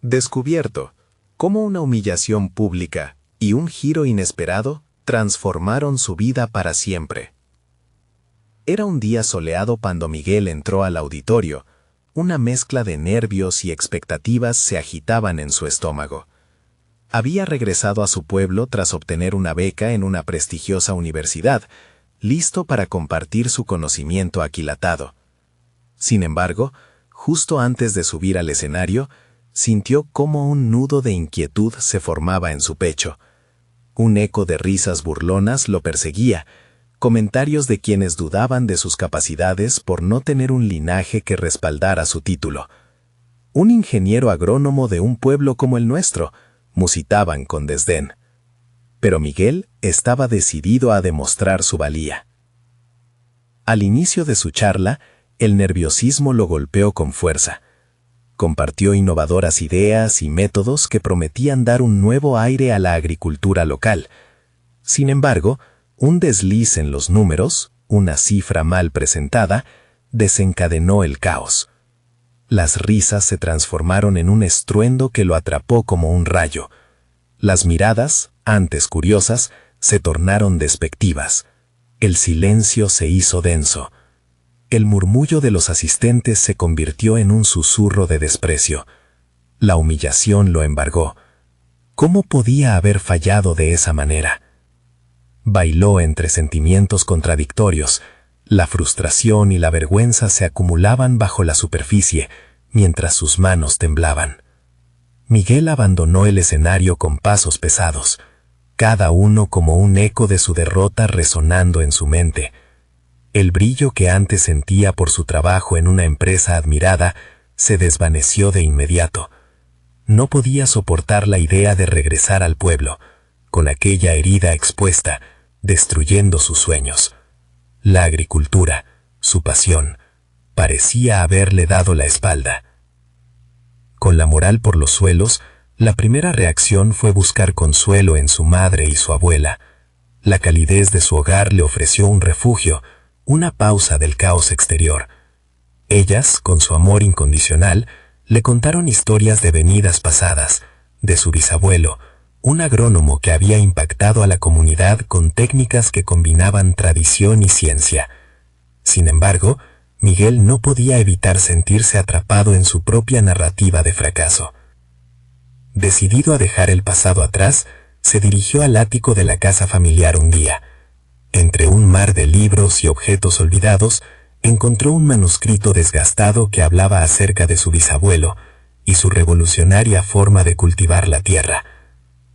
Descubierto cómo una humillación pública y un giro inesperado transformaron su vida para siempre. Era un día soleado cuando Miguel entró al auditorio. Una mezcla de nervios y expectativas se agitaban en su estómago. Había regresado a su pueblo tras obtener una beca en una prestigiosa universidad, listo para compartir su conocimiento aquilatado. Sin embargo, justo antes de subir al escenario, sintió cómo un nudo de inquietud se formaba en su pecho. Un eco de risas burlonas lo perseguía, comentarios de quienes dudaban de sus capacidades por no tener un linaje que respaldara su título. Un ingeniero agrónomo de un pueblo como el nuestro, musitaban con desdén. Pero Miguel estaba decidido a demostrar su valía. Al inicio de su charla, el nerviosismo lo golpeó con fuerza. Compartió innovadoras ideas y métodos que prometían dar un nuevo aire a la agricultura local. Sin embargo, un desliz en los números, una cifra mal presentada, desencadenó el caos. Las risas se transformaron en un estruendo que lo atrapó como un rayo. Las miradas, antes curiosas, se tornaron despectivas. El silencio se hizo denso. El murmullo de los asistentes se convirtió en un susurro de desprecio. La humillación lo embargó. ¿Cómo podía haber fallado de esa manera? Bailó entre sentimientos contradictorios. La frustración y la vergüenza se acumulaban bajo la superficie, mientras sus manos temblaban. Miguel abandonó el escenario con pasos pesados, cada uno como un eco de su derrota resonando en su mente. El brillo que antes sentía por su trabajo en una empresa admirada se desvaneció de inmediato. No podía soportar la idea de regresar al pueblo, con aquella herida expuesta, destruyendo sus sueños. La agricultura, su pasión, parecía haberle dado la espalda. Con la moral por los suelos, la primera reacción fue buscar consuelo en su madre y su abuela. La calidez de su hogar le ofreció un refugio, una pausa del caos exterior. Ellas, con su amor incondicional, le contaron historias de venidas pasadas, de su bisabuelo, un agrónomo que había impactado a la comunidad con técnicas que combinaban tradición y ciencia. Sin embargo, Miguel no podía evitar sentirse atrapado en su propia narrativa de fracaso. Decidido a dejar el pasado atrás, se dirigió al ático de la casa familiar un día. Entre un mar de libros y objetos olvidados, encontró un manuscrito desgastado que hablaba acerca de su bisabuelo y su revolucionaria forma de cultivar la tierra.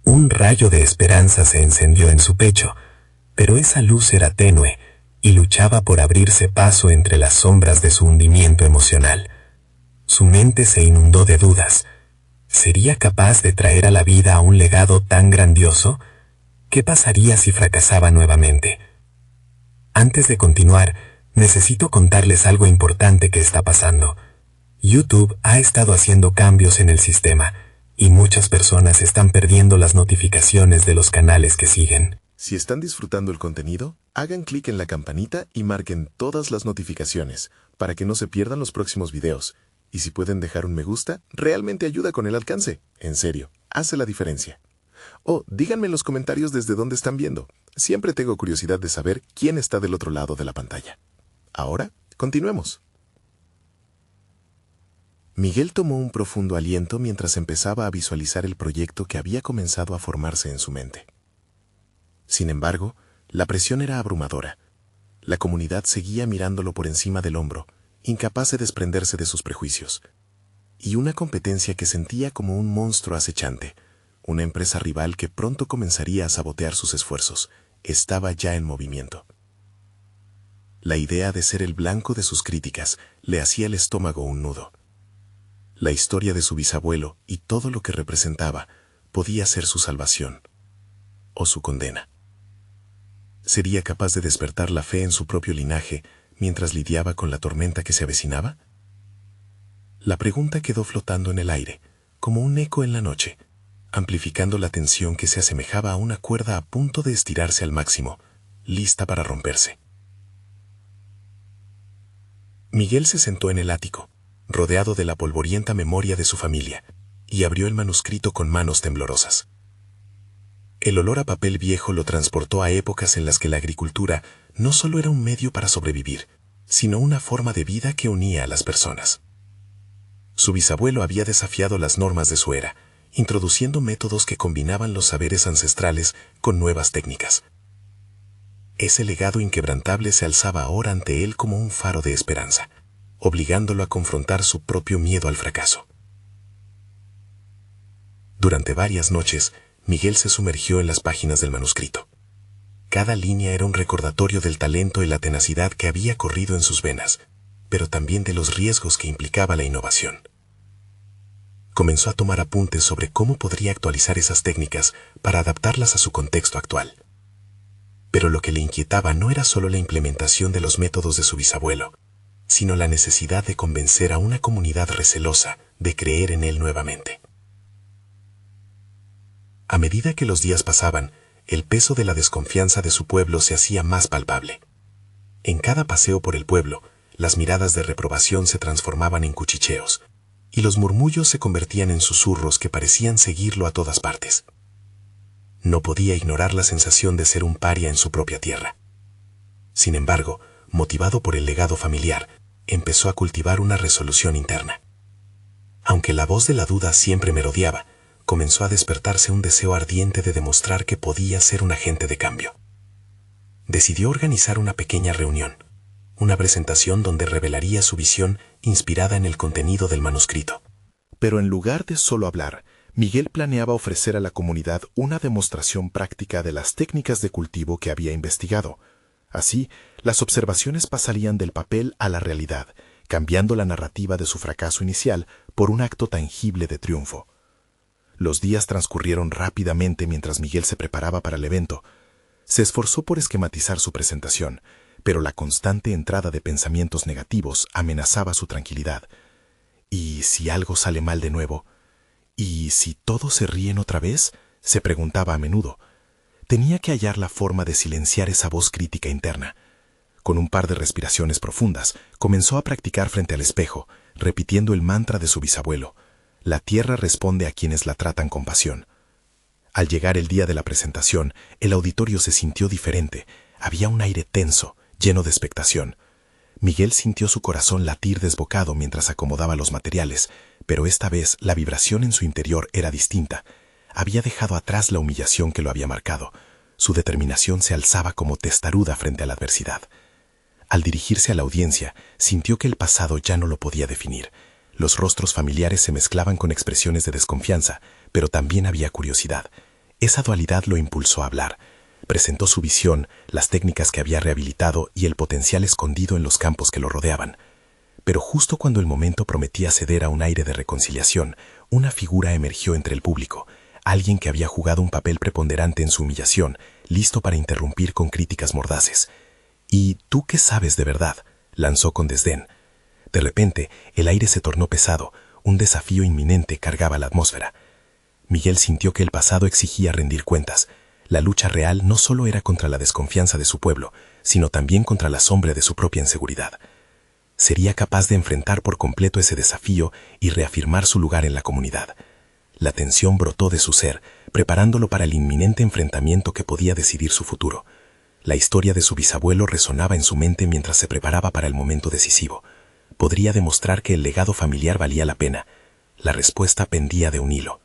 Un rayo de esperanza se encendió en su pecho, pero esa luz era tenue y luchaba por abrirse paso entre las sombras de su hundimiento emocional. Su mente se inundó de dudas. ¿Sería capaz de traer a la vida un legado tan grandioso? ¿Qué pasaría si fracasaba nuevamente? Antes de continuar, necesito contarles algo importante que está pasando. YouTube ha estado haciendo cambios en el sistema, y muchas personas están perdiendo las notificaciones de los canales que siguen. Si están disfrutando el contenido, hagan clic en la campanita y marquen todas las notificaciones para que no se pierdan los próximos videos. Y si pueden dejar un me gusta, realmente ayuda con el alcance. En serio, hace la diferencia. O díganme en los comentarios desde dónde están viendo. Siempre tengo curiosidad de saber quién está del otro lado de la pantalla. Ahora, continuemos. Miguel tomó un profundo aliento mientras empezaba a visualizar el proyecto que había comenzado a formarse en su mente. Sin embargo, la presión era abrumadora. La comunidad seguía mirándolo por encima del hombro, incapaz de desprenderse de sus prejuicios. Y una competencia que sentía como un monstruo acechante, una empresa rival que pronto comenzaría a sabotear sus esfuerzos, estaba ya en movimiento. La idea de ser el blanco de sus críticas le hacía el estómago un nudo. La historia de su bisabuelo y todo lo que representaba podía ser su salvación o su condena. ¿Sería capaz de despertar la fe en su propio linaje mientras lidiaba con la tormenta que se avecinaba? La pregunta quedó flotando en el aire, como un eco en la noche, amplificando la tensión que se asemejaba a una cuerda a punto de estirarse al máximo, lista para romperse. Miguel se sentó en el ático, rodeado de la polvorienta memoria de su familia, y abrió el manuscrito con manos temblorosas. El olor a papel viejo lo transportó a épocas en las que la agricultura no solo era un medio para sobrevivir, sino una forma de vida que unía a las personas. Su bisabuelo había desafiado las normas de su era, introduciendo métodos que combinaban los saberes ancestrales con nuevas técnicas. Ese legado inquebrantable se alzaba ahora ante él como un faro de esperanza, obligándolo a confrontar su propio miedo al fracaso. Durante varias noches, Miguel se sumergió en las páginas del manuscrito. Cada línea era un recordatorio del talento y la tenacidad que había corrido en sus venas, pero también de los riesgos que implicaba la innovación. Comenzó a tomar apuntes sobre cómo podría actualizar esas técnicas para adaptarlas a su contexto actual. Pero lo que le inquietaba no era solo la implementación de los métodos de su bisabuelo, sino la necesidad de convencer a una comunidad recelosa de creer en él nuevamente. A medida que los días pasaban, el peso de la desconfianza de su pueblo se hacía más palpable. En cada paseo por el pueblo, las miradas de reprobación se transformaban en cuchicheos, y los murmullos se convertían en susurros que parecían seguirlo a todas partes. No podía ignorar la sensación de ser un paria en su propia tierra. Sin embargo, motivado por el legado familiar, empezó a cultivar una resolución interna. Aunque la voz de la duda siempre merodeaba, comenzó a despertarse un deseo ardiente de demostrar que podía ser un agente de cambio. Decidió organizar una pequeña reunión, una presentación donde revelaría su visión inspirada en el contenido del manuscrito. Pero en lugar de solo hablar, Miguel planeaba ofrecer a la comunidad una demostración práctica de las técnicas de cultivo que había investigado. Así, las observaciones pasarían del papel a la realidad, cambiando la narrativa de su fracaso inicial por un acto tangible de triunfo. Los días transcurrieron rápidamente mientras Miguel se preparaba para el evento. Se esforzó por esquematizar su presentación, pero la constante entrada de pensamientos negativos amenazaba su tranquilidad. ¿Y si algo sale mal de nuevo? ¿Y si todos se ríen otra vez?, se preguntaba a menudo. Tenía que hallar la forma de silenciar esa voz crítica interna. Con un par de respiraciones profundas, comenzó a practicar frente al espejo, repitiendo el mantra de su bisabuelo: la tierra responde a quienes la tratan con pasión. Al llegar el día de la presentación, el auditorio se sintió diferente. Había un aire tenso, lleno de expectación. Miguel sintió su corazón latir desbocado mientras acomodaba los materiales, pero esta vez la vibración en su interior era distinta. Había dejado atrás la humillación que lo había marcado. Su determinación se alzaba como testaruda frente a la adversidad. Al dirigirse a la audiencia, sintió que el pasado ya no lo podía definir. Los rostros familiares se mezclaban con expresiones de desconfianza, pero también había curiosidad. Esa dualidad lo impulsó a hablar. Presentó su visión, las técnicas que había rehabilitado y el potencial escondido en los campos que lo rodeaban. Pero justo cuando el momento prometía ceder a un aire de reconciliación, una figura emergió entre el público, alguien que había jugado un papel preponderante en su humillación, listo para interrumpir con críticas mordaces. «¿Y tú qué sabes de verdad?», lanzó con desdén. De repente, el aire se tornó pesado, un desafío inminente cargaba la atmósfera. Miguel sintió que el pasado exigía rendir cuentas. La lucha real no solo era contra la desconfianza de su pueblo, sino también contra la sombra de su propia inseguridad. Sería capaz de enfrentar por completo ese desafío y reafirmar su lugar en la comunidad. La tensión brotó de su ser, preparándolo para el inminente enfrentamiento que podía decidir su futuro. La historia de su bisabuelo resonaba en su mente mientras se preparaba para el momento decisivo. Podría demostrar que el legado familiar valía la pena. La respuesta pendía de un hilo.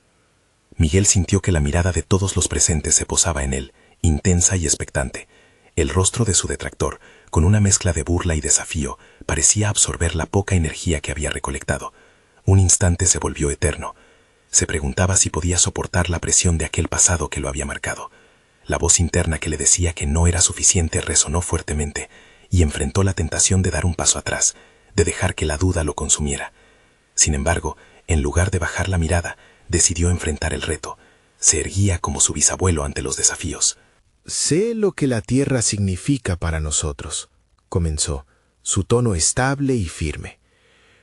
Miguel sintió que la mirada de todos los presentes se posaba en él, intensa y expectante. El rostro de su detractor, con una mezcla de burla y desafío, parecía absorber la poca energía que había recolectado. Un instante se volvió eterno. Se preguntaba si podía soportar la presión de aquel pasado que lo había marcado. La voz interna que le decía que no era suficiente resonó fuertemente, y enfrentó la tentación de dar un paso atrás, de dejar que la duda lo consumiera. Sin embargo, en lugar de bajar la mirada, decidió enfrentar el reto. Se erguía como su bisabuelo ante los desafíos. «Sé lo que la tierra significa para nosotros», comenzó, su tono estable y firme.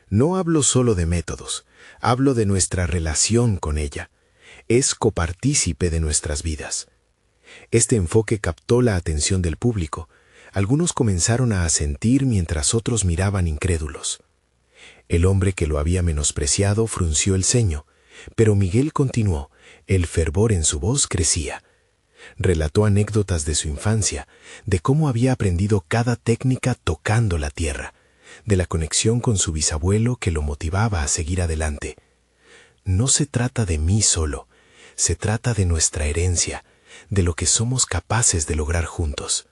«No hablo solo de métodos, hablo de nuestra relación con ella. Es copartícipe de nuestras vidas». Este enfoque captó la atención del público. Algunos comenzaron a asentir mientras otros miraban incrédulos. El hombre que lo había menospreciado frunció el ceño, Pero Miguel continuó, el fervor en su voz crecía. Relató anécdotas de su infancia, de cómo había aprendido cada técnica tocando la tierra, de la conexión con su bisabuelo que lo motivaba a seguir adelante. No se trata de mí solo, se trata de nuestra herencia, de lo que somos capaces de lograr juntos.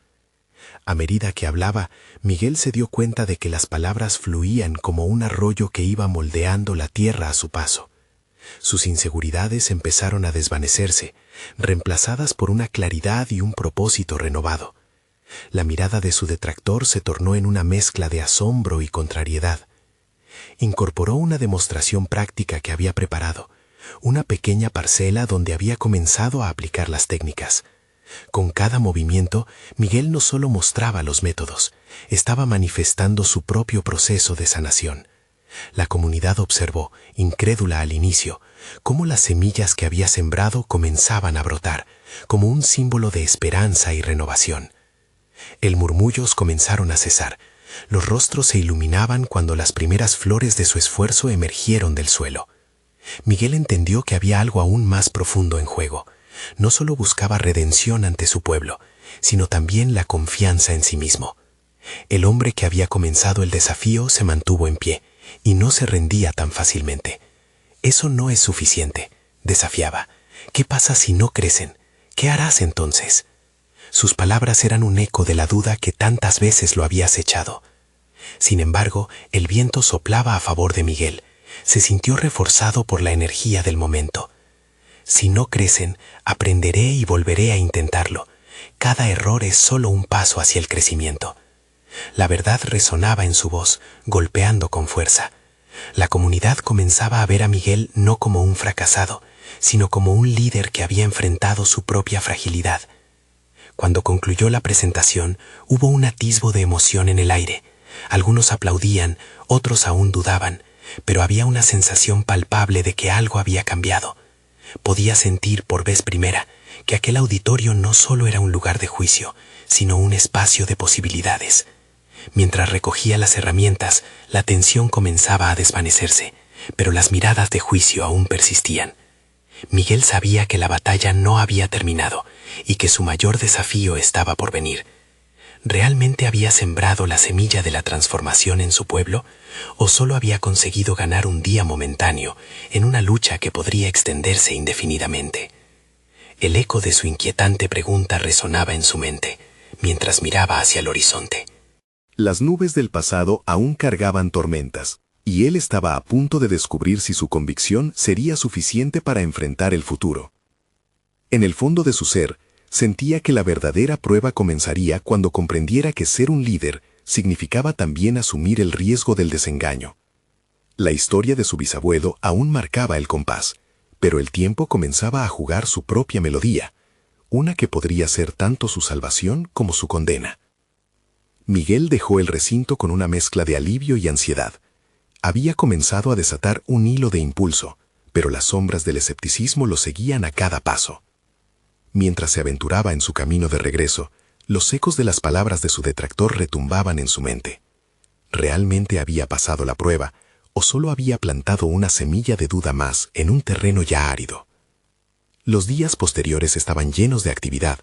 A medida que hablaba, Miguel se dio cuenta de que las palabras fluían como un arroyo que iba moldeando la tierra a su paso. Sus inseguridades empezaron a desvanecerse, reemplazadas por una claridad y un propósito renovado. La mirada de su detractor se tornó en una mezcla de asombro y contrariedad. Incorporó una demostración práctica que había preparado, una pequeña parcela donde había comenzado a aplicar las técnicas. Con cada movimiento, Miguel no solo mostraba los métodos, estaba manifestando su propio proceso de sanación. La comunidad observó, incrédula al inicio, cómo las semillas que había sembrado comenzaban a brotar, como un símbolo de esperanza y renovación. El murmullos comenzaron a cesar. Los rostros se iluminaban cuando las primeras flores de su esfuerzo emergieron del suelo. Miguel entendió que había algo aún más profundo en juego. No solo buscaba redención ante su pueblo, sino también la confianza en sí mismo. El hombre que había comenzado el desafío se mantuvo en pie y no se rendía tan fácilmente. Eso no es suficiente, desafiaba. ¿Qué pasa si no crecen? ¿Qué harás entonces? Sus palabras eran un eco de la duda que tantas veces lo había acechado. Sin embargo, el viento soplaba a favor de Miguel. Se sintió reforzado por la energía del momento. Si no crecen, aprenderé y volveré a intentarlo. Cada error es solo un paso hacia el crecimiento. La verdad resonaba en su voz, golpeando con fuerza. La comunidad comenzaba a ver a Miguel no como un fracasado, sino como un líder que había enfrentado su propia fragilidad. Cuando concluyó la presentación, hubo un atisbo de emoción en el aire. Algunos aplaudían, otros aún dudaban, pero había una sensación palpable de que algo había cambiado. Podía sentir por vez primera que aquel auditorio no solo era un lugar de juicio, sino un espacio de posibilidades. Mientras recogía las herramientas, la tensión comenzaba a desvanecerse, pero las miradas de juicio aún persistían. Miguel sabía que la batalla no había terminado y que su mayor desafío estaba por venir. ¿Realmente había sembrado la semilla de la transformación en su pueblo o solo había conseguido ganar un día momentáneo en una lucha que podría extenderse indefinidamente? El eco de su inquietante pregunta resonaba en su mente mientras miraba hacia el horizonte. Las nubes del pasado aún cargaban tormentas, y él estaba a punto de descubrir si su convicción sería suficiente para enfrentar el futuro. En el fondo de su ser, sentía que la verdadera prueba comenzaría cuando comprendiera que ser un líder significaba también asumir el riesgo del desengaño. La historia de su bisabuelo aún marcaba el compás, pero el tiempo comenzaba a jugar su propia melodía, una que podría ser tanto su salvación como su condena. Miguel dejó el recinto con una mezcla de alivio y ansiedad. Había comenzado a desatar un hilo de impulso, pero las sombras del escepticismo lo seguían a cada paso. Mientras se aventuraba en su camino de regreso, los ecos de las palabras de su detractor retumbaban en su mente. ¿Realmente había pasado la prueba o solo había plantado una semilla de duda más en un terreno ya árido? Los días posteriores estaban llenos de actividad,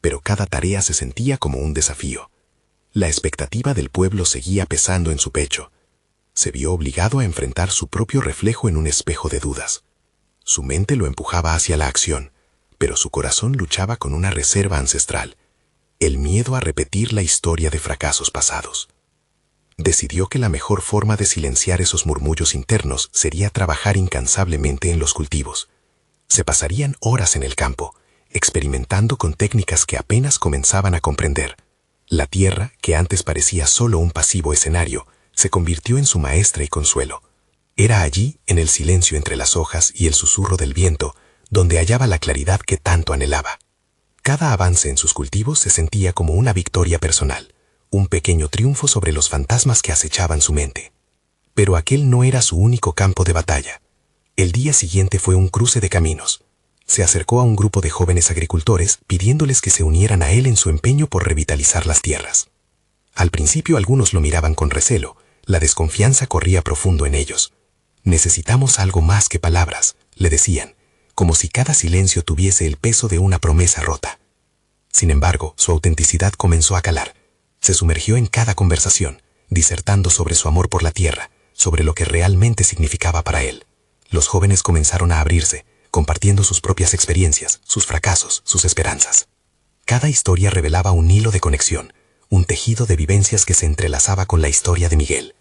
pero cada tarea se sentía como un desafío. La expectativa del pueblo seguía pesando en su pecho. Se vio obligado a enfrentar su propio reflejo en un espejo de dudas. Su mente lo empujaba hacia la acción, pero su corazón luchaba con una reserva ancestral, el miedo a repetir la historia de fracasos pasados. Decidió que la mejor forma de silenciar esos murmullos internos sería trabajar incansablemente en los cultivos. Se pasarían horas en el campo, experimentando con técnicas que apenas comenzaban a comprender. La tierra, que antes parecía solo un pasivo escenario, se convirtió en su maestra y consuelo. Era allí, en el silencio entre las hojas y el susurro del viento, donde hallaba la claridad que tanto anhelaba. Cada avance en sus cultivos se sentía como una victoria personal, un pequeño triunfo sobre los fantasmas que acechaban su mente. Pero aquel no era su único campo de batalla. El día siguiente fue un cruce de caminos. Se acercó a un grupo de jóvenes agricultores pidiéndoles que se unieran a él en su empeño por revitalizar las tierras. Al principio algunos lo miraban con recelo, la desconfianza corría profundo en ellos. «Necesitamos algo más que palabras», le decían, como si cada silencio tuviese el peso de una promesa rota. Sin embargo, su autenticidad comenzó a calar. Se sumergió en cada conversación, disertando sobre su amor por la tierra, sobre lo que realmente significaba para él. Los jóvenes comenzaron a abrirse, compartiendo sus propias experiencias, sus fracasos, sus esperanzas. Cada historia revelaba un hilo de conexión, un tejido de vivencias que se entrelazaba con la historia de Miguel.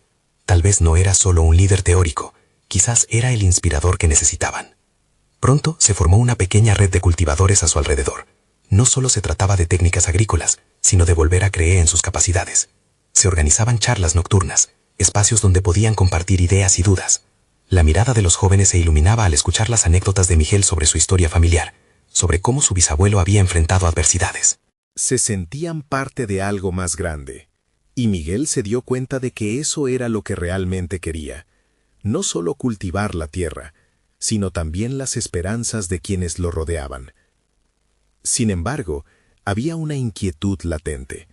Tal vez no era solo un líder teórico, quizás era el inspirador que necesitaban. Pronto se formó una pequeña red de cultivadores a su alrededor. No solo se trataba de técnicas agrícolas, sino de volver a creer en sus capacidades. Se organizaban charlas nocturnas, espacios donde podían compartir ideas y dudas. La mirada de los jóvenes se iluminaba al escuchar las anécdotas de Miguel sobre su historia familiar, sobre cómo su bisabuelo había enfrentado adversidades. Se sentían parte de algo más grande, y Miguel se dio cuenta de que eso era lo que realmente quería. No solo cultivar la tierra, sino también las esperanzas de quienes lo rodeaban. Sin embargo, había una inquietud latente.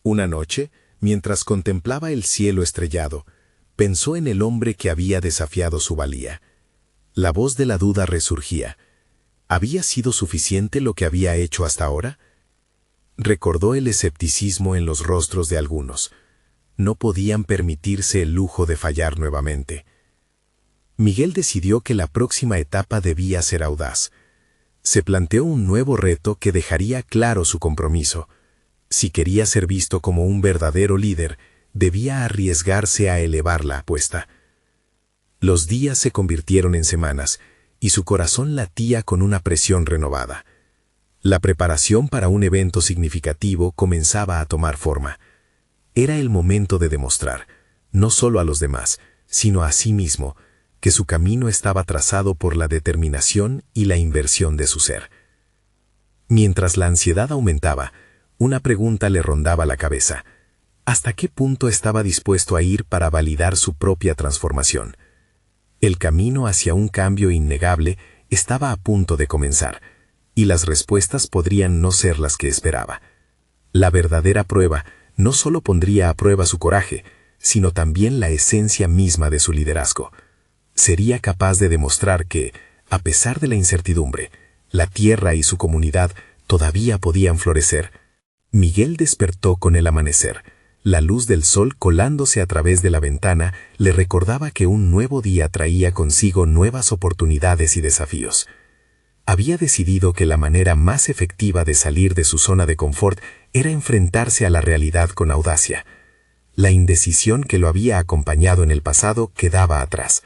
Una noche, mientras contemplaba el cielo estrellado, pensó en el hombre que había desafiado su valía. La voz de la duda resurgía. ¿Había sido suficiente lo que había hecho hasta ahora? Recordó el escepticismo en los rostros de algunos. No podían permitirse el lujo de fallar nuevamente. Miguel decidió que la próxima etapa debía ser audaz. Se planteó un nuevo reto que dejaría claro su compromiso. Si quería ser visto como un verdadero líder, debía arriesgarse a elevar la apuesta. Los días se convirtieron en semanas, y su corazón latía con una presión renovada. La preparación para un evento significativo comenzaba a tomar forma. Era el momento de demostrar, no solo a los demás, sino a sí mismo, que su camino estaba trazado por la determinación y la inversión de su ser. Mientras la ansiedad aumentaba, una pregunta le rondaba la cabeza. ¿Hasta qué punto estaba dispuesto a ir para validar su propia transformación? El camino hacia un cambio innegable estaba a punto de comenzar, y las respuestas podrían no ser las que esperaba. La verdadera prueba no solo pondría a prueba su coraje, sino también la esencia misma de su liderazgo. Sería capaz de demostrar que, a pesar de la incertidumbre, la tierra y su comunidad todavía podían florecer. Miguel despertó con el amanecer. La luz del sol colándose a través de la ventana le recordaba que un nuevo día traía consigo nuevas oportunidades y desafíos. Había decidido que la manera más efectiva de salir de su zona de confort era enfrentarse a la realidad con audacia. La indecisión que lo había acompañado en el pasado quedaba atrás.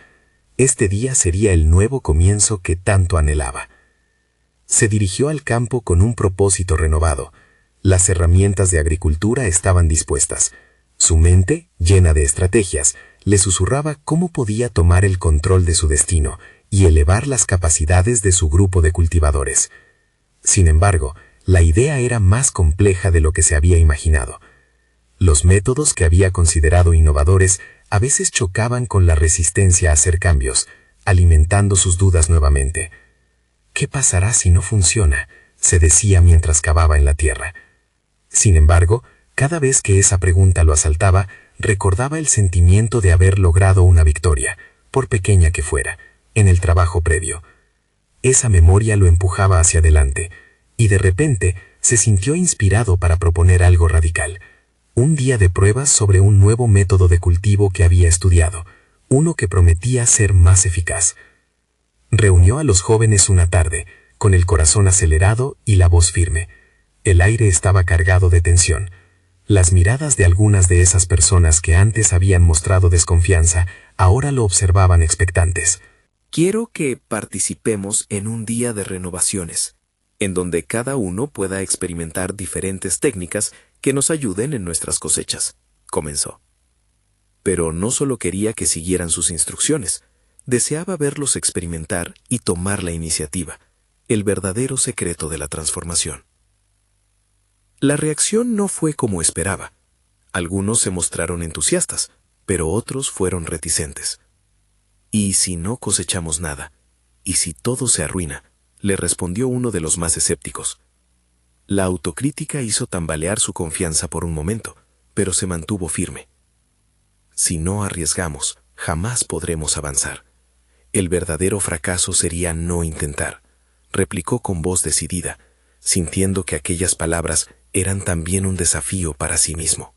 Este día sería el nuevo comienzo que tanto anhelaba. Se dirigió al campo con un propósito renovado. Las herramientas de agricultura estaban dispuestas. Su mente, llena de estrategias, le susurraba cómo podía tomar el control de su destino y elevar las capacidades de su grupo de cultivadores. Sin embargo, la idea era más compleja de lo que se había imaginado. Los métodos que había considerado innovadores a veces chocaban con la resistencia a hacer cambios, alimentando sus dudas nuevamente. ¿Qué pasará si no funciona?, se decía mientras cavaba en la tierra. Sin embargo, cada vez que esa pregunta lo asaltaba, recordaba el sentimiento de haber logrado una victoria, por pequeña que fuera, en el trabajo previo. Esa memoria lo empujaba hacia adelante, y de repente se sintió inspirado para proponer algo radical. Un día de pruebas sobre un nuevo método de cultivo que había estudiado, uno que prometía ser más eficaz. Reunió a los jóvenes una tarde, con el corazón acelerado y la voz firme. El aire estaba cargado de tensión. Las miradas de algunas de esas personas que antes habían mostrado desconfianza, ahora lo observaban expectantes. Quiero que participemos en un día de renovaciones, en donde cada uno pueda experimentar diferentes técnicas que nos ayuden en nuestras cosechas, comenzó. Pero no solo quería que siguieran sus instrucciones, deseaba verlos experimentar y tomar la iniciativa, el verdadero secreto de la transformación. La reacción no fue como esperaba. Algunos se mostraron entusiastas, pero otros fueron reticentes. ¿Y si no cosechamos nada? ¿Y si todo se arruina?, le respondió uno de los más escépticos. La autocrítica hizo tambalear su confianza por un momento, pero se mantuvo firme. Si no arriesgamos, jamás podremos avanzar. El verdadero fracaso sería no intentar, replicó con voz decidida, sintiendo que aquellas palabras eran también un desafío para sí mismo.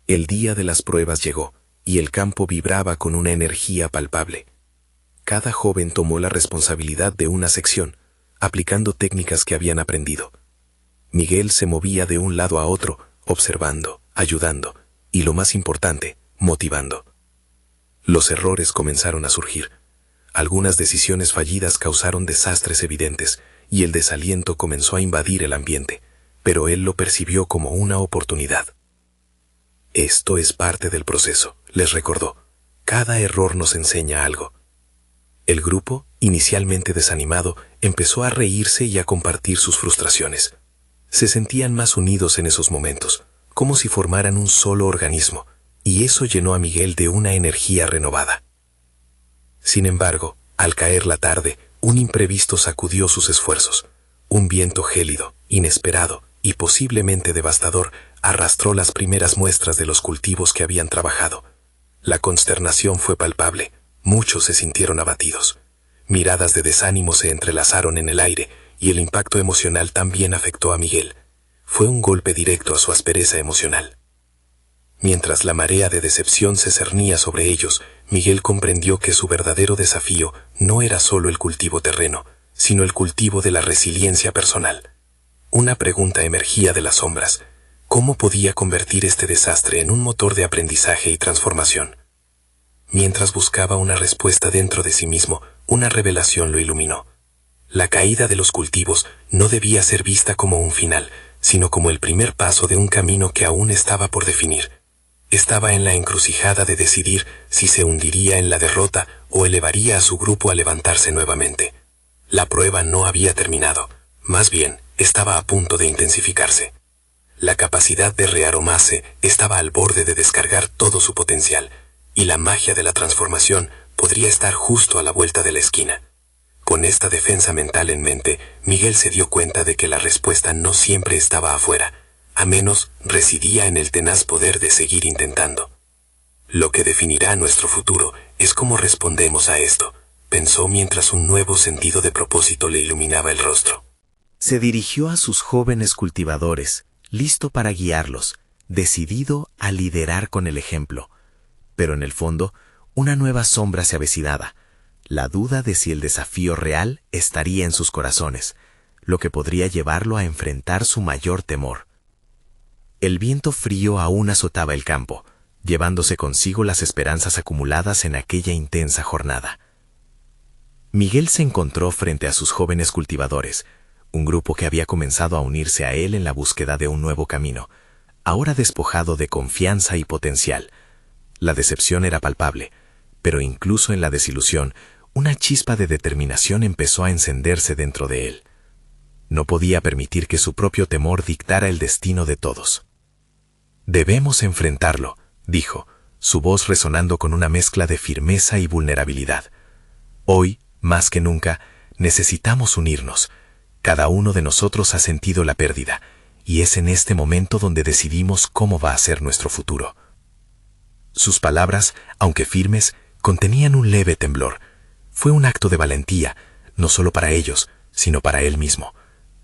El día de las pruebas llegó, y el campo vibraba con una energía palpable. Cada joven tomó la responsabilidad de una sección, aplicando técnicas que habían aprendido. Miguel se movía de un lado a otro, observando, ayudando, y lo más importante, motivando. Los errores comenzaron a surgir. Algunas decisiones fallidas causaron desastres evidentes, y el desaliento comenzó a invadir el ambiente, pero él lo percibió como una oportunidad. Esto es parte del proceso, les recordó. Cada error nos enseña algo. El grupo, inicialmente desanimado, empezó a reírse y a compartir sus frustraciones. Se sentían más unidos en esos momentos, como si formaran un solo organismo, y eso llenó a Miguel de una energía renovada. Sin embargo, al caer la tarde, un imprevisto sacudió sus esfuerzos. Un viento gélido, inesperado y posiblemente devastador arrastró las primeras muestras de los cultivos que habían trabajado. La consternación fue palpable, muchos se sintieron abatidos. Miradas de desánimo se entrelazaron en el aire y el impacto emocional también afectó a Miguel. Fue un golpe directo a su aspereza emocional. Mientras la marea de decepción se cernía sobre ellos, Miguel comprendió que su verdadero desafío no era solo el cultivo terreno, sino el cultivo de la resiliencia personal. Una pregunta emergía de las sombras: ¿cómo podía convertir este desastre en un motor de aprendizaje y transformación? Mientras buscaba una respuesta dentro de sí mismo, una revelación lo iluminó. La caída de los cultivos no debía ser vista como un final, sino como el primer paso de un camino que aún estaba por definir. Estaba en la encrucijada de decidir si se hundiría en la derrota o elevaría a su grupo a levantarse nuevamente. La prueba no había terminado, más bien estaba a punto de intensificarse. La capacidad de rearomarse estaba al borde de descargar todo su potencial, y la magia de la transformación podría estar justo a la vuelta de la esquina. Con esta defensa mental en mente, Miguel se dio cuenta de que la respuesta no siempre estaba afuera, a menos residía en el tenaz poder de seguir intentando. Lo que definirá nuestro futuro es cómo respondemos a esto, pensó mientras un nuevo sentido de propósito le iluminaba el rostro. Se dirigió a sus jóvenes cultivadores, listo para guiarlos, decidido a liderar con el ejemplo. Pero en el fondo, una nueva sombra se avecinaba, la duda de si el desafío real estaría en sus corazones, lo que podría llevarlo a enfrentar su mayor temor. El viento frío aún azotaba el campo, llevándose consigo las esperanzas acumuladas en aquella intensa jornada. Miguel se encontró frente a sus jóvenes cultivadores, un grupo que había comenzado a unirse a él en la búsqueda de un nuevo camino, ahora despojado de confianza y potencial. La decepción era palpable, pero incluso en la desilusión, una chispa de determinación empezó a encenderse dentro de él. No podía permitir que su propio temor dictara el destino de todos. «Debemos enfrentarlo», dijo, su voz resonando con una mezcla de firmeza y vulnerabilidad. «Hoy, más que nunca, necesitamos unirnos. Cada uno de nosotros ha sentido la pérdida, y es en este momento donde decidimos cómo va a ser nuestro futuro». Sus palabras, aunque firmes, contenían un leve temblor. Fue un acto de valentía, no solo para ellos, sino para él mismo.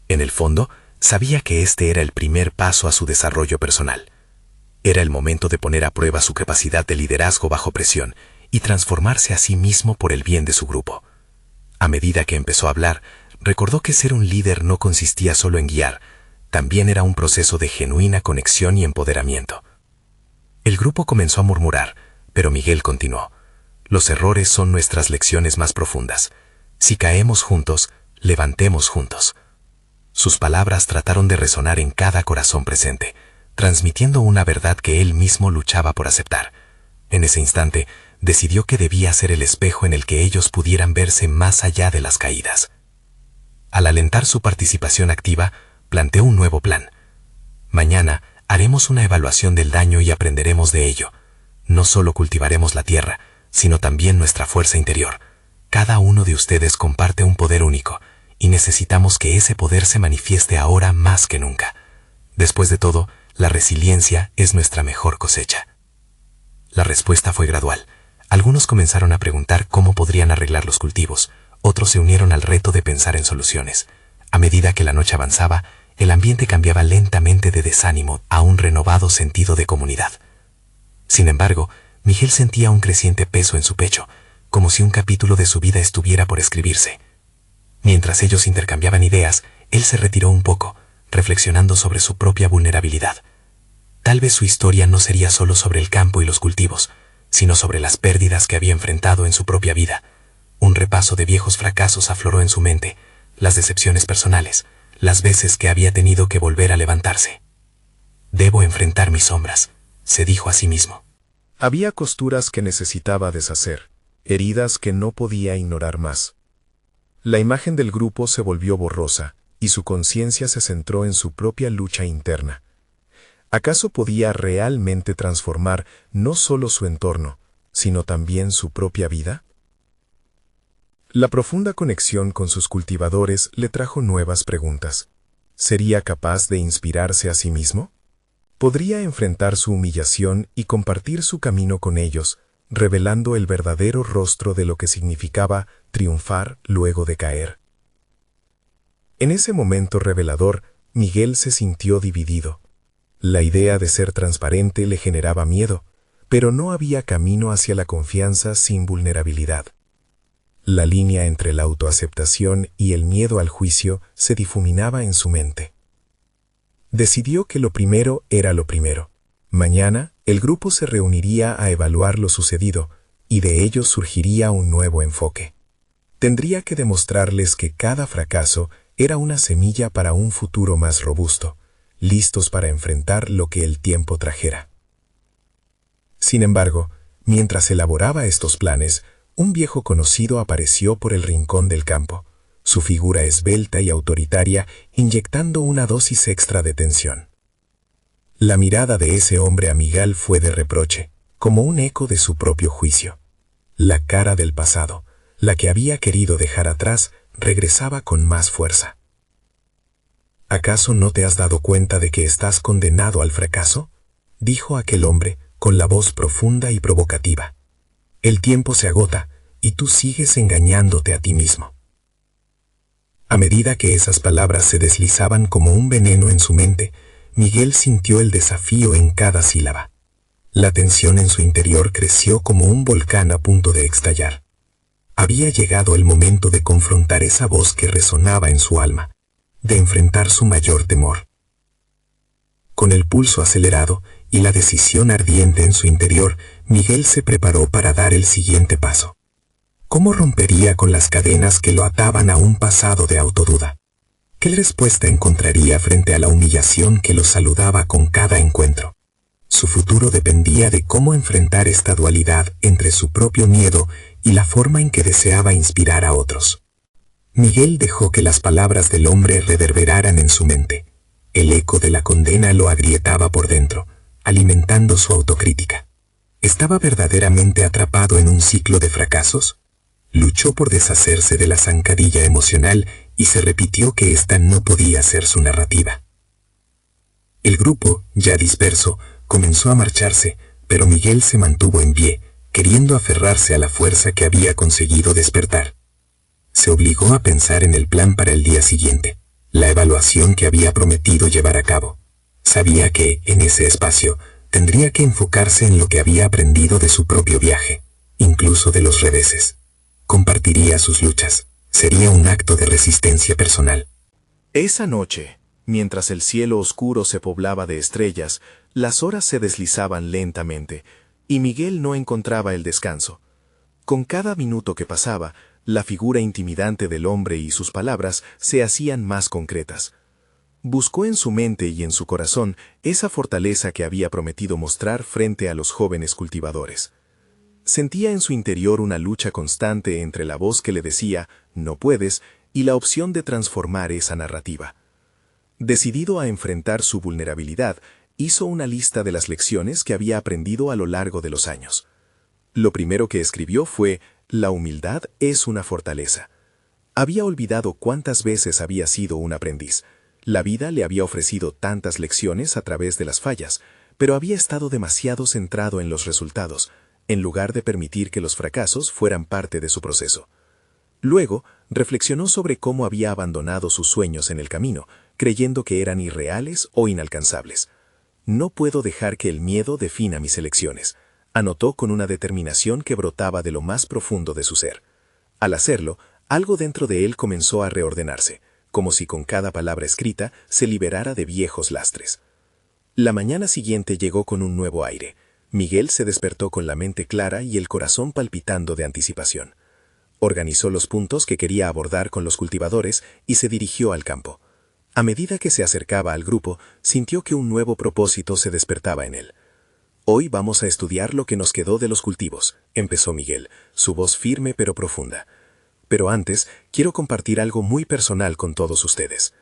En el fondo, sabía que este era el primer paso a su desarrollo personal. Era el momento de poner a prueba su capacidad de liderazgo bajo presión y transformarse a sí mismo por el bien de su grupo. A medida que empezó a hablar, recordó que ser un líder no consistía solo en guiar, también era un proceso de genuina conexión y empoderamiento. El grupo comenzó a murmurar, pero Miguel continuó. Los errores son nuestras lecciones más profundas. Si caemos juntos, levantemos juntos. Sus palabras trataron de resonar en cada corazón presente, transmitiendo una verdad que él mismo luchaba por aceptar. En ese instante, decidió que debía ser el espejo en el que ellos pudieran verse más allá de las caídas. Al alentar su participación activa, planteó un nuevo plan. Mañana haremos una evaluación del daño y aprenderemos de ello. No solo cultivaremos la tierra, sino también nuestra fuerza interior. Cada uno de ustedes comparte un poder único, y necesitamos que ese poder se manifieste ahora más que nunca. Después de todo, la resiliencia es nuestra mejor cosecha. La respuesta fue gradual. Algunos comenzaron a preguntar cómo podrían arreglar los cultivos, otros se unieron al reto de pensar en soluciones. A medida que la noche avanzaba, el ambiente cambiaba lentamente de desánimo a un renovado sentido de comunidad. Sin embargo, Miguel sentía un creciente peso en su pecho, como si un capítulo de su vida estuviera por escribirse. Mientras ellos intercambiaban ideas, él se retiró un poco, reflexionando sobre su propia vulnerabilidad. Tal vez su historia no sería solo sobre el campo y los cultivos, sino sobre las pérdidas que había enfrentado en su propia vida. Un repaso de viejos fracasos afloró en su mente, las decepciones personales, las veces que había tenido que volver a levantarse. «Debo enfrentar mis sombras», se dijo a sí mismo. Había costuras que necesitaba deshacer, heridas que no podía ignorar más. La imagen del grupo se volvió borrosa, y su conciencia se centró en su propia lucha interna. ¿Acaso podía realmente transformar no solo su entorno, sino también su propia vida? La profunda conexión con sus cultivadores le trajo nuevas preguntas. ¿Sería capaz de inspirarse a sí mismo? ¿Podría enfrentar su humillación y compartir su camino con ellos, revelando el verdadero rostro de lo que significaba triunfar luego de caer? En ese momento revelador, Miguel se sintió dividido. La idea de ser transparente le generaba miedo, pero no había camino hacia la confianza sin vulnerabilidad. La línea entre la autoaceptación y el miedo al juicio se difuminaba en su mente. Decidió que lo primero era lo primero. Mañana, el grupo se reuniría a evaluar lo sucedido, y de ello surgiría un nuevo enfoque. Tendría que demostrarles que cada fracaso era una semilla para un futuro más robusto, listos para enfrentar lo que el tiempo trajera. Sin embargo, mientras elaboraba estos planes, un viejo conocido apareció por el rincón del campo, su figura esbelta y autoritaria inyectando una dosis extra de tensión. La mirada de ese hombre amigal fue de reproche, como un eco de su propio juicio. La cara del pasado, la que había querido dejar atrás, regresaba con más fuerza. ¿Acaso no te has dado cuenta de que estás condenado al fracaso?, dijo aquel hombre con la voz profunda y provocativa. El tiempo se agota y tú sigues engañándote a ti mismo. A medida que esas palabras se deslizaban como un veneno en su mente, Miguel sintió el desafío en cada sílaba. La tensión en su interior creció como un volcán a punto de estallar. Había llegado el momento de confrontar esa voz que resonaba en su alma, de enfrentar su mayor temor. Con el pulso acelerado y la decisión ardiente en su interior, Miguel se preparó para dar el siguiente paso. ¿Cómo rompería con las cadenas que lo ataban a un pasado de autoduda? ¿Qué respuesta encontraría frente a la humillación que lo saludaba con cada encuentro? Su futuro dependía de cómo enfrentar esta dualidad entre su propio miedo y la forma en que deseaba inspirar a otros. Miguel dejó que las palabras del hombre reverberaran en su mente. El eco de la condena lo agrietaba por dentro, alimentando su autocrítica. ¿Estaba verdaderamente atrapado en un ciclo de fracasos? Luchó por deshacerse de la zancadilla emocional y se repitió que esta no podía ser su narrativa. El grupo, ya disperso, comenzó a marcharse, pero Miguel se mantuvo en pie, queriendo aferrarse a la fuerza que había conseguido despertar. Se obligó a pensar en el plan para el día siguiente, la evaluación que había prometido llevar a cabo. Sabía que, en ese espacio, tendría que enfocarse en lo que había aprendido de su propio viaje, incluso de los reveses. Compartiría sus luchas. Sería un acto de resistencia personal. Esa noche, mientras el cielo oscuro se poblaba de estrellas, las horas se deslizaban lentamente, y Miguel no encontraba el descanso. Con cada minuto que pasaba, la figura intimidante del hombre y sus palabras se hacían más concretas. Buscó en su mente y en su corazón esa fortaleza que había prometido mostrar frente a los jóvenes cultivadores. Sentía en su interior una lucha constante entre la voz que le decía «no puedes» y la opción de transformar esa narrativa. Decidido a enfrentar su vulnerabilidad, hizo una lista de las lecciones que había aprendido a lo largo de los años. Lo primero que escribió fue «La humildad es una fortaleza». Había olvidado cuántas veces había sido un aprendiz. La vida le había ofrecido tantas lecciones a través de las fallas, pero había estado demasiado centrado en los resultados, en lugar de permitir que los fracasos fueran parte de su proceso. Luego, reflexionó sobre cómo había abandonado sus sueños en el camino, creyendo que eran irreales o inalcanzables. No puedo dejar que el miedo defina mis elecciones, anotó con una determinación que brotaba de lo más profundo de su ser. Al hacerlo, algo dentro de él comenzó a reordenarse, como si con cada palabra escrita se liberara de viejos lastres. La mañana siguiente llegó con un nuevo aire. Miguel se despertó con la mente clara y el corazón palpitando de anticipación. Organizó los puntos que quería abordar con los cultivadores y se dirigió al campo. A medida que se acercaba al grupo, sintió que un nuevo propósito se despertaba en él. «Hoy vamos a estudiar lo que nos quedó de los cultivos», empezó Miguel, su voz firme pero profunda. «Pero antes, quiero compartir algo muy personal con todos ustedes».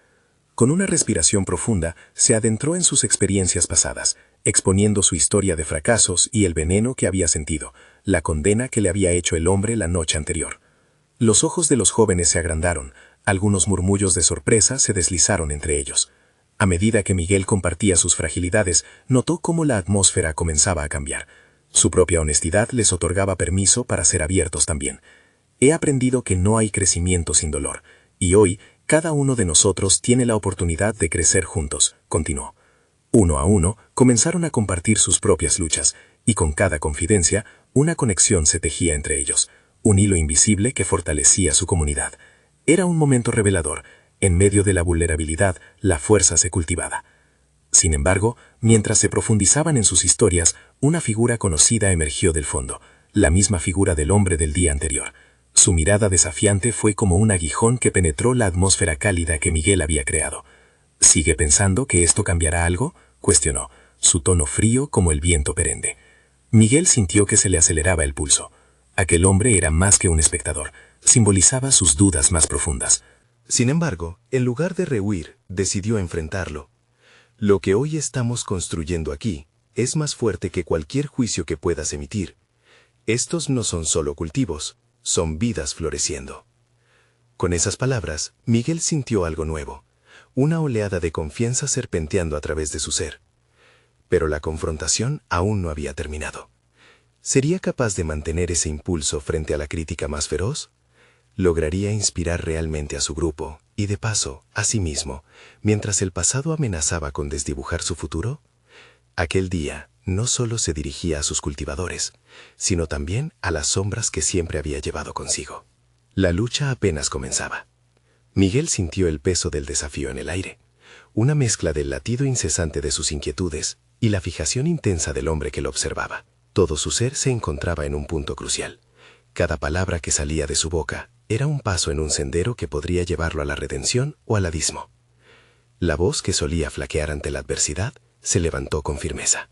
Con una respiración profunda, se adentró en sus experiencias pasadas, exponiendo su historia de fracasos y el veneno que había sentido, la condena que le había hecho el hombre la noche anterior. Los ojos de los jóvenes se agrandaron, algunos murmullos de sorpresa se deslizaron entre ellos. A medida que Miguel compartía sus fragilidades, notó cómo la atmósfera comenzaba a cambiar. Su propia honestidad les otorgaba permiso para ser abiertos también. He aprendido que no hay crecimiento sin dolor, y hoy cada uno de nosotros tiene la oportunidad de crecer juntos, continuó. Uno a uno comenzaron a compartir sus propias luchas, y con cada confidencia, una conexión se tejía entre ellos, un hilo invisible que fortalecía su comunidad. Era un momento revelador. En medio de la vulnerabilidad, la fuerza se cultivaba. Sin embargo, mientras se profundizaban en sus historias, una figura conocida emergió del fondo, la misma figura del hombre del día anterior. Su mirada desafiante fue como un aguijón que penetró la atmósfera cálida que Miguel había creado. «¿Sigue pensando que esto cambiará algo?», cuestionó, su tono frío como el viento perenne. Miguel sintió que se le aceleraba el pulso. Aquel hombre era más que un espectador, simbolizaba sus dudas más profundas. Sin embargo, en lugar de rehuir, decidió enfrentarlo. Lo que hoy estamos construyendo aquí es más fuerte que cualquier juicio que puedas emitir. Estos no son solo cultivos, son vidas floreciendo. Con esas palabras, Miguel sintió algo nuevo, una oleada de confianza serpenteando a través de su ser. Pero la confrontación aún no había terminado. ¿Sería capaz de mantener ese impulso frente a la crítica más feroz? ¿Lograría inspirar realmente a su grupo y, de paso, a sí mismo, mientras el pasado amenazaba con desdibujar su futuro? Aquel día no solo se dirigía a sus cultivadores, sino también a las sombras que siempre había llevado consigo. La lucha apenas comenzaba. Miguel sintió el peso del desafío en el aire, una mezcla del latido incesante de sus inquietudes y la fijación intensa del hombre que lo observaba. Todo su ser se encontraba en un punto crucial. Cada palabra que salía de su boca era un paso en un sendero que podría llevarlo a la redención o al abismo. La voz que solía flaquear ante la adversidad se levantó con firmeza.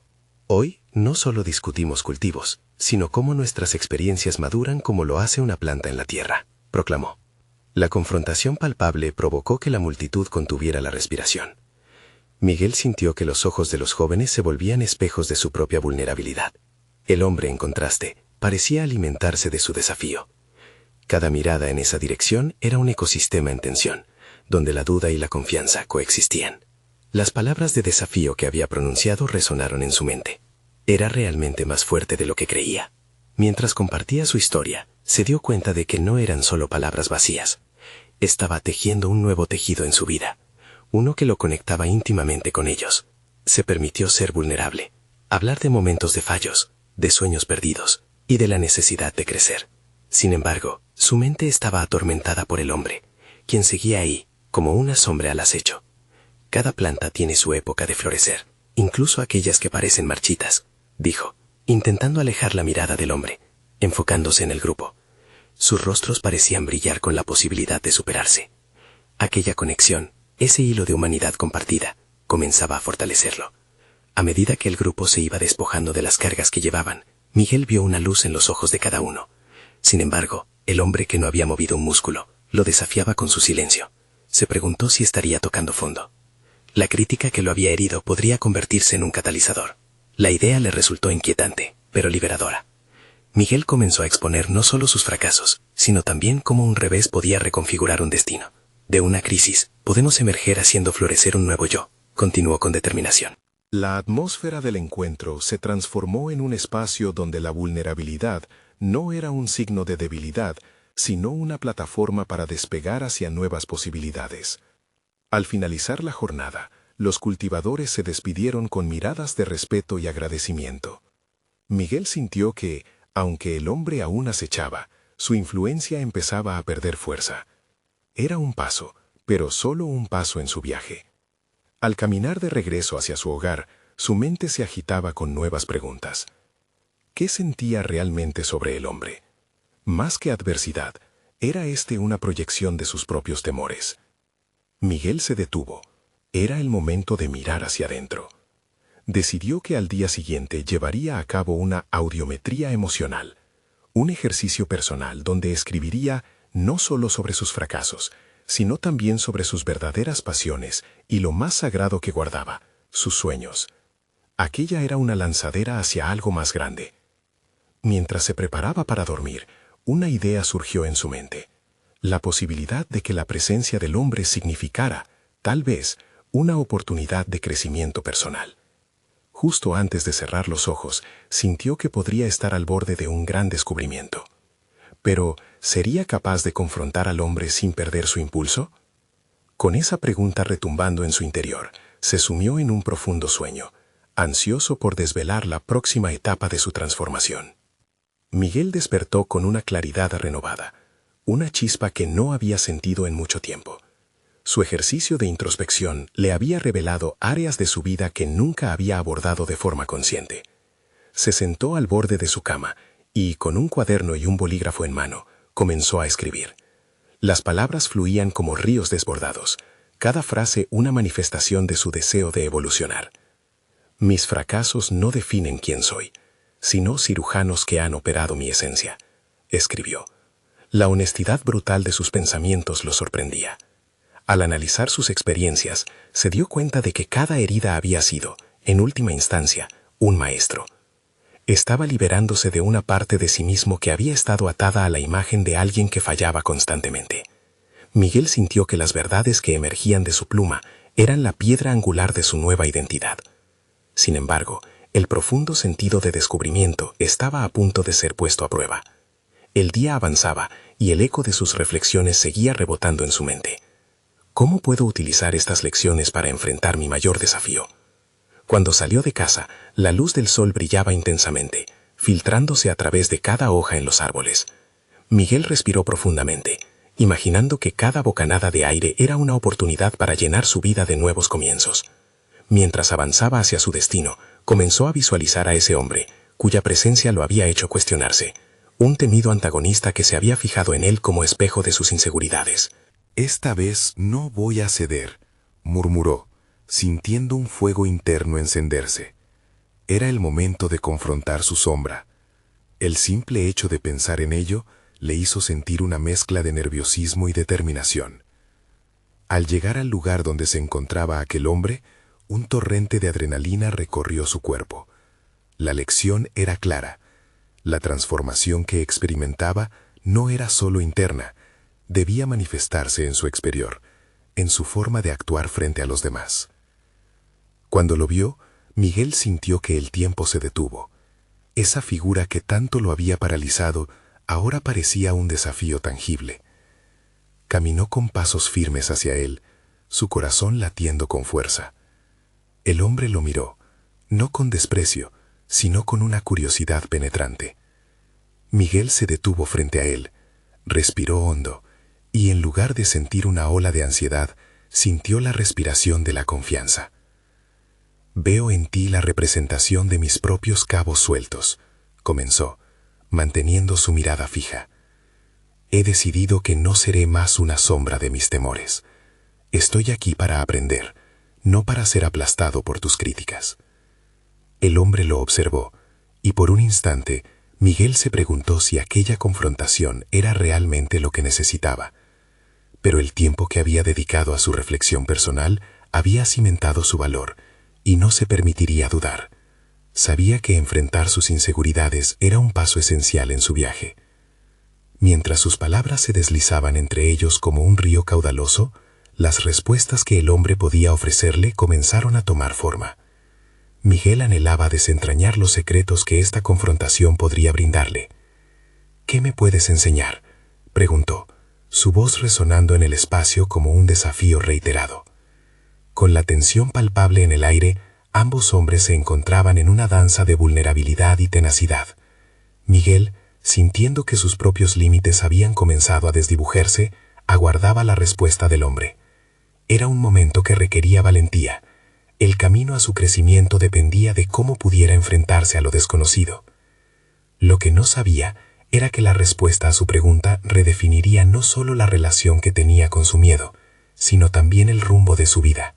Hoy no solo discutimos cultivos, sino cómo nuestras experiencias maduran como lo hace una planta en la tierra, proclamó. La confrontación palpable provocó que la multitud contuviera la respiración. Miguel sintió que los ojos de los jóvenes se volvían espejos de su propia vulnerabilidad. El hombre, en contraste, parecía alimentarse de su desafío. Cada mirada en esa dirección era un ecosistema en tensión, donde la duda y la confianza coexistían. Las palabras de desafío que había pronunciado resonaron en su mente. Era realmente más fuerte de lo que creía. Mientras compartía su historia, se dio cuenta de que no eran solo palabras vacías. Estaba tejiendo un nuevo tejido en su vida, uno que lo conectaba íntimamente con ellos. Se permitió ser vulnerable, hablar de momentos de fallos, de sueños perdidos y de la necesidad de crecer. Sin embargo, su mente estaba atormentada por el hombre, quien seguía ahí, como una sombra al acecho. Cada planta tiene su época de florecer, incluso aquellas que parecen marchitas, dijo, intentando alejar la mirada del hombre, enfocándose en el grupo. Sus rostros parecían brillar con la posibilidad de superarse. Aquella conexión, ese hilo de humanidad compartida, comenzaba a fortalecerlo. A medida que el grupo se iba despojando de las cargas que llevaban, Miguel vio una luz en los ojos de cada uno. Sin embargo, el hombre que no había movido un músculo, lo desafiaba con su silencio. Se preguntó si estaría tocando fondo. La crítica que lo había herido podría convertirse en un catalizador. La idea le resultó inquietante, pero liberadora. Miguel comenzó a exponer no solo sus fracasos, sino también cómo un revés podía reconfigurar un destino. De una crisis, podemos emerger haciendo florecer un nuevo yo, continuó con determinación. La atmósfera del encuentro se transformó en un espacio donde la vulnerabilidad no era un signo de debilidad, sino una plataforma para despegar hacia nuevas posibilidades. Al finalizar la jornada, los cultivadores se despidieron con miradas de respeto y agradecimiento. Miguel sintió que, aunque el hombre aún acechaba, su influencia empezaba a perder fuerza. Era un paso, pero solo un paso en su viaje. Al caminar de regreso hacia su hogar, su mente se agitaba con nuevas preguntas. ¿Qué sentía realmente sobre el hombre? Más que adversidad, ¿era este una proyección de sus propios temores? Miguel se detuvo. Era el momento de mirar hacia adentro. Decidió que al día siguiente llevaría a cabo una audiometría emocional, un ejercicio personal donde escribiría no solo sobre sus fracasos, sino también sobre sus verdaderas pasiones y lo más sagrado que guardaba, sus sueños. Aquella era una lanzadera hacia algo más grande. Mientras se preparaba para dormir, una idea surgió en su mente. La posibilidad de que la presencia del hombre significara, tal vez, una oportunidad de crecimiento personal. Justo antes de cerrar los ojos, sintió que podría estar al borde de un gran descubrimiento. Pero, ¿sería capaz de confrontar al hombre sin perder su impulso? Con esa pregunta retumbando en su interior, se sumió en un profundo sueño, ansioso por desvelar la próxima etapa de su transformación. Miguel despertó con una claridad renovada, una chispa que no había sentido en mucho tiempo. Su ejercicio de introspección le había revelado áreas de su vida que nunca había abordado de forma consciente. Se sentó al borde de su cama y, con un cuaderno y un bolígrafo en mano, comenzó a escribir. Las palabras fluían como ríos desbordados, cada frase una manifestación de su deseo de evolucionar. Mis fracasos no definen quién soy, sino cirujanos que han operado mi esencia, escribió. La honestidad brutal de sus pensamientos lo sorprendía. Al analizar sus experiencias, se dio cuenta de que cada herida había sido, en última instancia, un maestro. Estaba liberándose de una parte de sí mismo que había estado atada a la imagen de alguien que fallaba constantemente. Miguel sintió que las verdades que emergían de su pluma eran la piedra angular de su nueva identidad. Sin embargo, el profundo sentido de descubrimiento estaba a punto de ser puesto a prueba. El día avanzaba y el eco de sus reflexiones seguía rebotando en su mente. ¿Cómo puedo utilizar estas lecciones para enfrentar mi mayor desafío? Cuando salió de casa, la luz del sol brillaba intensamente, filtrándose a través de cada hoja en los árboles. Miguel respiró profundamente, imaginando que cada bocanada de aire era una oportunidad para llenar su vida de nuevos comienzos. Mientras avanzaba hacia su destino, comenzó a visualizar a ese hombre, cuya presencia lo había hecho cuestionarse, un temido antagonista que se había fijado en él como espejo de sus inseguridades. Esta vez no voy a ceder, murmuró, sintiendo un fuego interno encenderse. Era el momento de confrontar su sombra. El simple hecho de pensar en ello le hizo sentir una mezcla de nerviosismo y determinación. Al llegar al lugar donde se encontraba aquel hombre, un torrente de adrenalina recorrió su cuerpo. La lección era clara. La transformación que experimentaba no era solo interna, debía manifestarse en su exterior, en su forma de actuar frente a los demás. Cuando lo vio, Miguel sintió que el tiempo se detuvo. Esa figura que tanto lo había paralizado ahora parecía un desafío tangible. Caminó con pasos firmes hacia él, su corazón latiendo con fuerza. El hombre lo miró, no con desprecio, sino con una curiosidad penetrante. Miguel se detuvo frente a él, respiró hondo, y en lugar de sentir una ola de ansiedad, sintió la respiración de la confianza. Veo en ti la representación de mis propios cabos sueltos, comenzó, manteniendo su mirada fija. He decidido que no seré más una sombra de mis temores. Estoy aquí para aprender, no para ser aplastado por tus críticas. El hombre lo observó, y por un instante, Miguel se preguntó si aquella confrontación era realmente lo que necesitaba. Pero el tiempo que había dedicado a su reflexión personal había cimentado su valor, y no se permitiría dudar. Sabía que enfrentar sus inseguridades era un paso esencial en su viaje. Mientras sus palabras se deslizaban entre ellos como un río caudaloso, las respuestas que el hombre podía ofrecerle comenzaron a tomar forma. Miguel anhelaba desentrañar los secretos que esta confrontación podría brindarle. ¿Qué me puedes enseñar?, preguntó, su voz resonando en el espacio como un desafío reiterado. Con la tensión palpable en el aire, ambos hombres se encontraban en una danza de vulnerabilidad y tenacidad. Miguel, sintiendo que sus propios límites habían comenzado a desdibujarse, aguardaba la respuesta del hombre. Era un momento que requería valentía. El camino a su crecimiento dependía de cómo pudiera enfrentarse a lo desconocido. Lo que no sabía era que la respuesta a su pregunta redefiniría no solo la relación que tenía con su miedo, sino también el rumbo de su vida.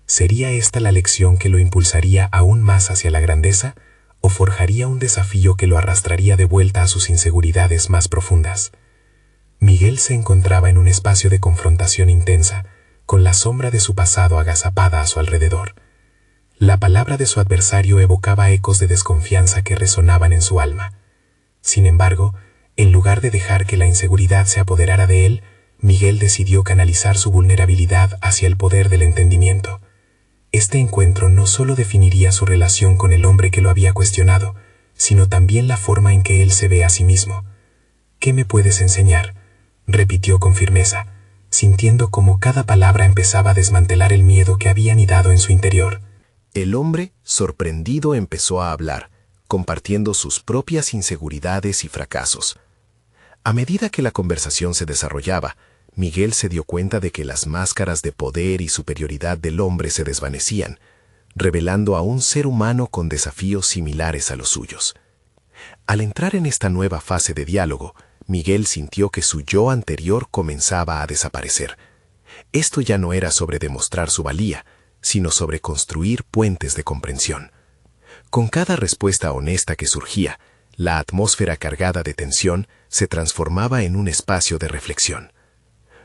¿Sería esta la lección que lo impulsaría aún más hacia la grandeza, o forjaría un desafío que lo arrastraría de vuelta a sus inseguridades más profundas? Miguel se encontraba en un espacio de confrontación intensa, con la sombra de su pasado agazapada a su alrededor. La palabra de su adversario evocaba ecos de desconfianza que resonaban en su alma. Sin embargo, en lugar de dejar que la inseguridad se apoderara de él, Miguel decidió canalizar su vulnerabilidad hacia el poder del entendimiento. Este encuentro no solo definiría su relación con el hombre que lo había cuestionado, sino también la forma en que él se ve a sí mismo. ¿Qué me puedes enseñar?, repitió con firmeza, sintiendo cómo cada palabra empezaba a desmantelar el miedo que había anidado en su interior. El hombre, sorprendido, empezó a hablar, compartiendo sus propias inseguridades y fracasos. A medida que la conversación se desarrollaba, Miguel se dio cuenta de que las máscaras de poder y superioridad del hombre se desvanecían, revelando a un ser humano con desafíos similares a los suyos. Al entrar en esta nueva fase de diálogo, Miguel sintió que su yo anterior comenzaba a desaparecer. Esto ya no era sobre demostrar su valía, sino sobre construir puentes de comprensión. Con cada respuesta honesta que surgía, la atmósfera cargada de tensión se transformaba en un espacio de reflexión.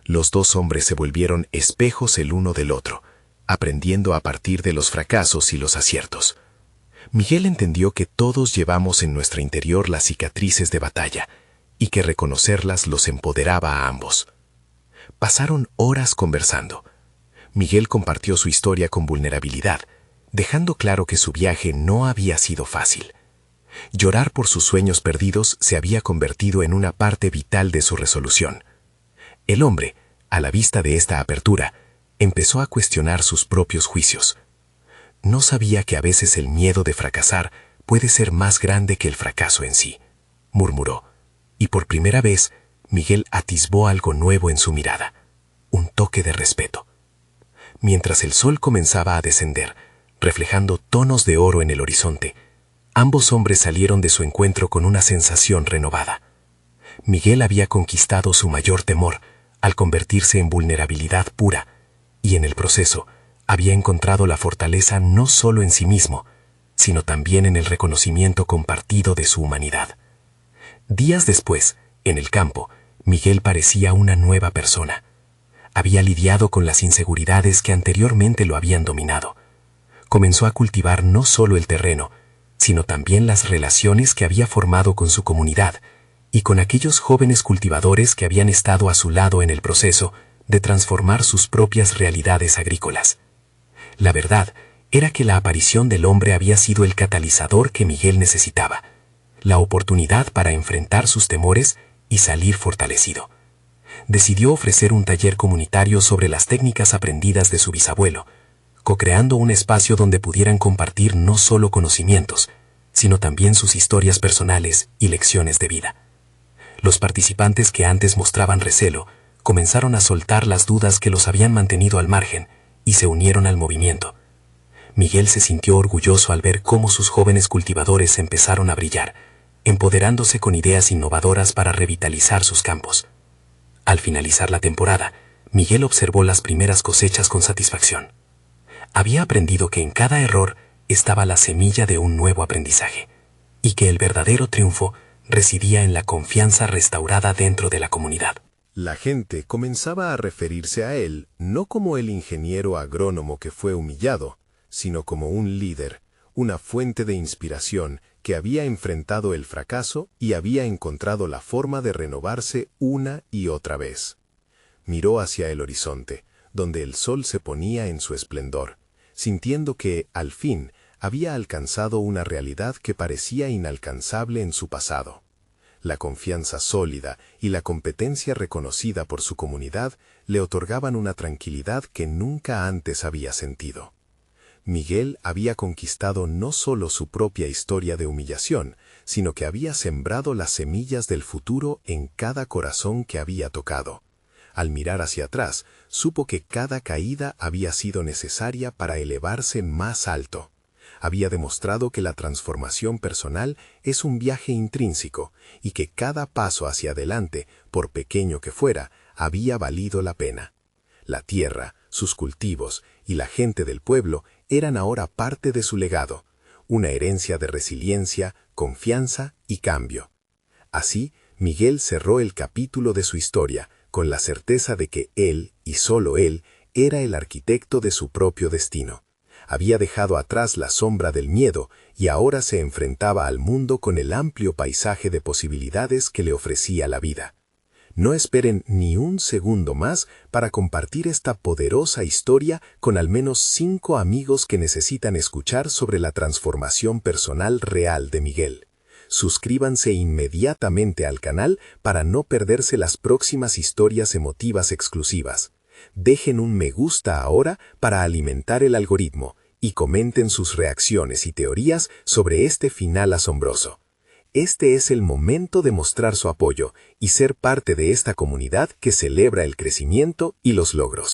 Los dos hombres se volvieron espejos el uno del otro, aprendiendo a partir de los fracasos y los aciertos. Miguel entendió que todos llevamos en nuestro interior las cicatrices de batalla, y que reconocerlas los empoderaba a ambos. Pasaron horas conversando. Miguel compartió su historia con vulnerabilidad, dejando claro que su viaje no había sido fácil. Llorar por sus sueños perdidos se había convertido en una parte vital de su resolución. El hombre, a la vista de esta apertura, empezó a cuestionar sus propios juicios. No sabía que a veces el miedo de fracasar puede ser más grande que el fracaso en sí, murmuró, y por primera vez Miguel atisbó algo nuevo en su mirada, un toque de respeto. Mientras el sol comenzaba a descender, reflejando tonos de oro en el horizonte, ambos hombres salieron de su encuentro con una sensación renovada. Miguel había conquistado su mayor temor al convertirse en vulnerabilidad pura, y en el proceso había encontrado la fortaleza no solo en sí mismo, sino también en el reconocimiento compartido de su humanidad. Días después, en el campo, Miguel parecía una nueva persona. Había lidiado con las inseguridades que anteriormente lo habían dominado. Comenzó a cultivar no solo el terreno, sino también las relaciones que había formado con su comunidad y con aquellos jóvenes cultivadores que habían estado a su lado en el proceso de transformar sus propias realidades agrícolas. La verdad era que la aparición del hombre había sido el catalizador que Miguel necesitaba, la oportunidad para enfrentar sus temores y salir fortalecido. Decidió ofrecer un taller comunitario sobre las técnicas aprendidas de su bisabuelo, co-creando un espacio donde pudieran compartir no solo conocimientos, sino también sus historias personales y lecciones de vida. Los participantes que antes mostraban recelo comenzaron a soltar las dudas que los habían mantenido al margen y se unieron al movimiento. Miguel se sintió orgulloso al ver cómo sus jóvenes cultivadores empezaron a brillar, empoderándose con ideas innovadoras para revitalizar sus campos. Al finalizar la temporada, Miguel observó las primeras cosechas con satisfacción. Había aprendido que en cada error estaba la semilla de un nuevo aprendizaje, y que el verdadero triunfo residía en la confianza restaurada dentro de la comunidad. La gente comenzaba a referirse a él no como el ingeniero agrónomo que fue humillado, sino como un líder, una fuente de inspiración que había enfrentado el fracaso y había encontrado la forma de renovarse una y otra vez. Miró hacia el horizonte, donde el sol se ponía en su esplendor, sintiendo que, al fin, había alcanzado una realidad que parecía inalcanzable en su pasado. La confianza sólida y la competencia reconocida por su comunidad le otorgaban una tranquilidad que nunca antes había sentido. Miguel había conquistado no solo su propia historia de humillación, sino que había sembrado las semillas del futuro en cada corazón que había tocado. Al mirar hacia atrás, supo que cada caída había sido necesaria para elevarse más alto. Había demostrado que la transformación personal es un viaje intrínseco y que cada paso hacia adelante, por pequeño que fuera, había valido la pena. La tierra, sus cultivos y la gente del pueblo eran ahora parte de su legado, una herencia de resiliencia, confianza y cambio. Así, Miguel cerró el capítulo de su historia con la certeza de que él, y solo él, era el arquitecto de su propio destino. Había dejado atrás la sombra del miedo y ahora se enfrentaba al mundo con el amplio paisaje de posibilidades que le ofrecía la vida. No esperen ni un segundo más para compartir esta poderosa historia con al menos 5 amigos que necesitan escuchar sobre la transformación personal real de Miguel. Suscríbanse inmediatamente al canal para no perderse las próximas historias emotivas exclusivas. Dejen un me gusta ahora para alimentar el algoritmo y comenten sus reacciones y teorías sobre este final asombroso. Este es el momento de mostrar su apoyo y ser parte de esta comunidad que celebra el crecimiento y los logros.